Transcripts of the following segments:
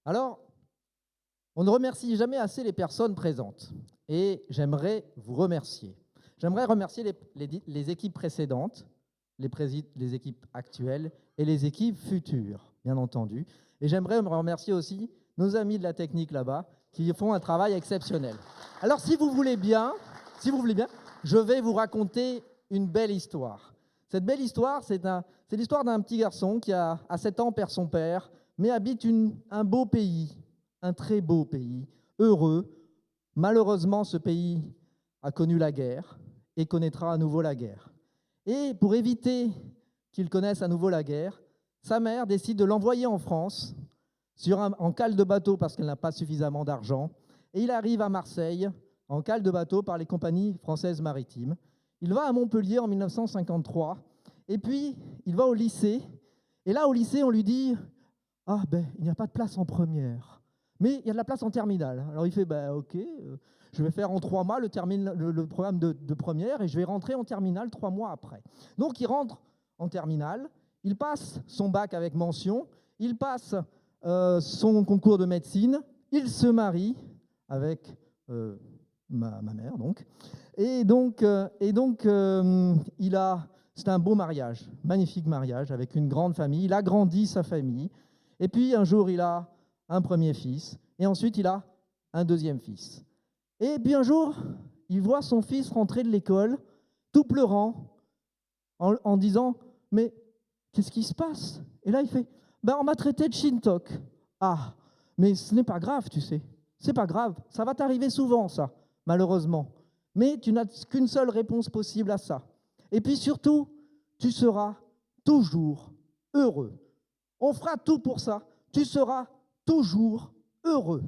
Alors, on ne remercie jamais assez les personnes présentes. Et j'aimerais vous remercier. J'aimerais remercier les équipes précédentes, les équipes actuelles et les équipes futures, bien entendu. Et j'aimerais remercier aussi nos amis de la technique là-bas qui font un travail exceptionnel. Alors, si vous voulez bien, je vais vous raconter une belle histoire. Cette belle histoire, c'est l'histoire d'un petit garçon qui, à 7 ans, perd son père, mais habite un beau pays, un très beau pays, heureux. Malheureusement, ce pays a connu la guerre et connaîtra à nouveau la guerre. Et pour éviter qu'il connaisse à nouveau la guerre, sa mère décide de l'envoyer en France en cale de bateau parce qu'elle n'a pas suffisamment d'argent. Et il arrive à Marseille en cale de bateau par les compagnies françaises maritimes. Il va à Montpellier en 1953 et puis il va au lycée. Et là, au lycée, on lui dit « Ah, il n'y a pas de place en première, mais il y a de la place en terminale. » Alors il fait « Ok, je vais faire en 3 mois le programme de première et je vais rentrer en terminale 3 mois après. » Donc il rentre en terminale, il passe son bac avec mention, il passe son concours de médecine, il se marie avec ma mère, donc. C'est un beau mariage, magnifique mariage, avec une grande famille. Il agrandit sa famille. Et puis, un jour, il a un premier fils. Et ensuite, il a un deuxième fils. Et puis, un jour, il voit son fils rentrer de l'école, tout pleurant, en disant « Mais qu'est-ce qui se passe ?» Et là, il fait « On m'a traité de Shintok. » Ah, mais ce n'est pas grave, tu sais. C'est pas grave. Ça va t'arriver souvent, ça, malheureusement. Mais tu n'as qu'une seule réponse possible à ça. Et puis surtout, tu seras toujours heureux. On fera tout pour ça. Tu seras toujours heureux.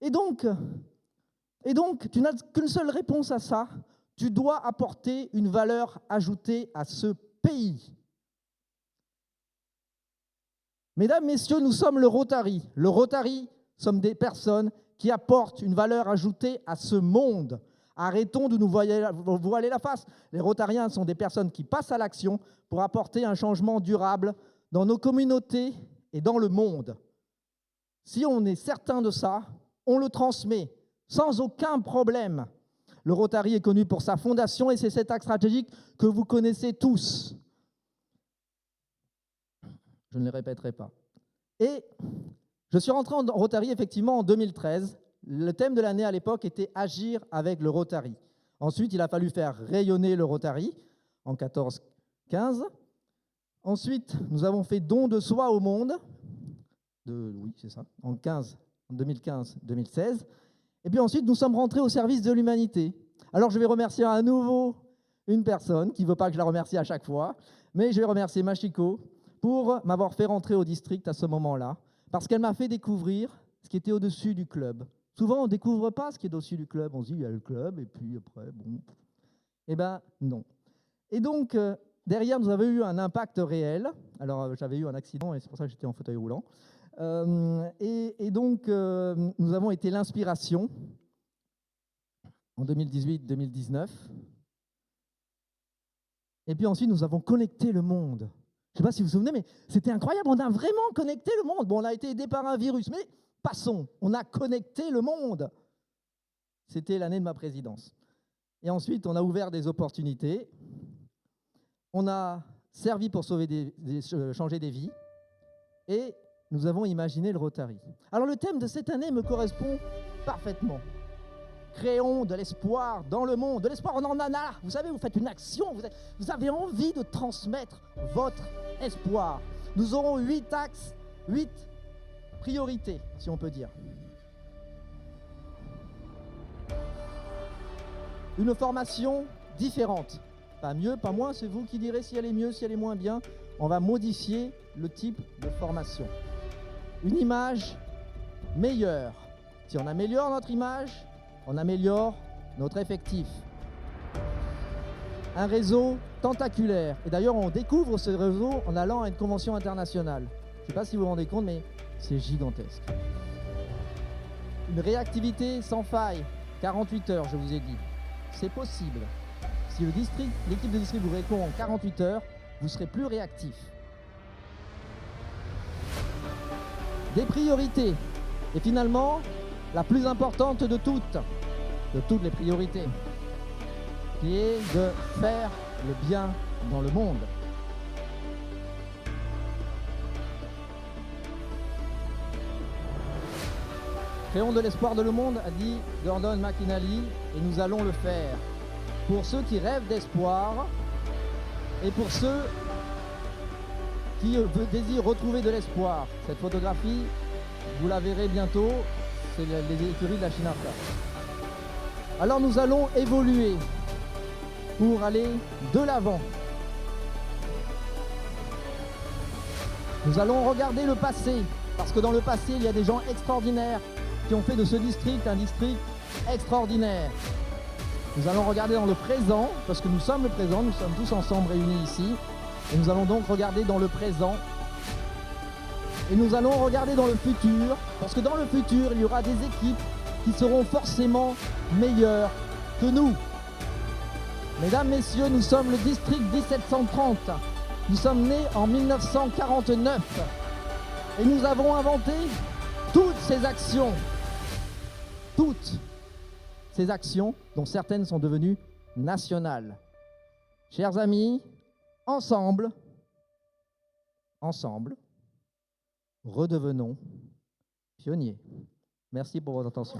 Et donc, tu n'as qu'une seule réponse à ça. Tu dois apporter une valeur ajoutée à ce pays. Mesdames, messieurs, nous sommes le Rotary. Le Rotary, sommes des personnes qui apportent une valeur ajoutée à ce monde. Arrêtons de nous voiler la face. Les Rotariens sont des personnes qui passent à l'action pour apporter un changement durable dans nos communautés et dans le monde. Si on est certain de ça, on le transmet sans aucun problème. Le Rotary est connu pour sa fondation et c'est cet axe stratégique que vous connaissez tous. Je ne les répéterai pas. Et je suis rentré en Rotary effectivement en 2013. Le thème de l'année à l'époque était « Agir avec le Rotary ». Ensuite, il a fallu faire rayonner le Rotary en 14-15. Ensuite, nous avons fait don de soi au monde, oui, c'est ça, en 2015-2016. Et puis ensuite, nous sommes rentrés au service de l'humanité. Alors, je vais remercier à nouveau une personne qui ne veut pas que je la remercie à chaque fois, mais je vais remercier Machiko pour m'avoir fait rentrer au district à ce moment-là, parce qu'elle m'a fait découvrir ce qui était au-dessus du club. Souvent, on ne découvre pas ce qui est au-dessus du club. On se dit, il y a le club, et puis après, bon. Eh bien, non. Et donc, derrière, nous avons eu un impact réel. Alors, j'avais eu un accident, et c'est pour ça que j'étais en fauteuil roulant. Donc, nous avons été l'inspiration en 2018-2019. Et puis ensuite, nous avons connecté le monde. Je ne sais pas si vous vous souvenez, mais c'était incroyable. On a vraiment connecté le monde. Bon, on a été aidé par un virus, mais passons. On a connecté le monde. C'était l'année de ma présidence. Et ensuite, on a ouvert des opportunités. On a servi pour changer des vies. Et nous avons imaginé le Rotary. Alors, le thème de cette année me correspond parfaitement. Créons de l'espoir dans le monde. De l'espoir, on en a là. Vous savez, vous faites une action. Vous avez envie de transmettre votre espoir. Nous aurons 8 axes, 8 priorités, si on peut dire. Une formation différente. Pas mieux, pas moins, c'est vous qui direz si elle est mieux, si elle est moins bien. On va modifier le type de formation. Une image meilleure. Si on améliore notre image, on améliore notre effectif. Un réseau tentaculaire. Et d'ailleurs, on découvre ce réseau en allant à une convention internationale. Je ne sais pas si vous vous rendez compte, mais c'est gigantesque. Une réactivité sans faille. 48 heures, je vous ai dit. C'est possible. Si l'équipe de district vous répond en 48 heures, vous serez plus réactif. des priorités. Et finalement, la plus importante de toutes les priorités, qui est de faire le bien dans le monde. Créons de l'espoir dans le monde, a dit Gordon McInally, et nous allons le faire. Pour ceux qui rêvent d'espoir et pour ceux qui désirent retrouver de l'espoir. Cette photographie, vous la verrez bientôt, c'est les écuries de la Chinarta. Alors nous allons évoluer pour aller de l'avant. Nous allons regarder le passé, parce que dans le passé, il y a des gens extraordinaires qui ont fait de ce district un district extraordinaire. Nous allons regarder dans le présent, parce que nous sommes le présent, nous sommes tous ensemble réunis ici, et nous allons donc regarder dans le présent, et nous allons regarder dans le futur, parce que dans le futur, il y aura des équipes qui seront forcément meilleures que nous. Mesdames, Messieurs, nous sommes le district 1730. Nous sommes nés en 1949 et nous avons inventé toutes ces actions dont certaines sont devenues nationales. Chers amis, ensemble, redevenons pionniers. Merci pour votre attention.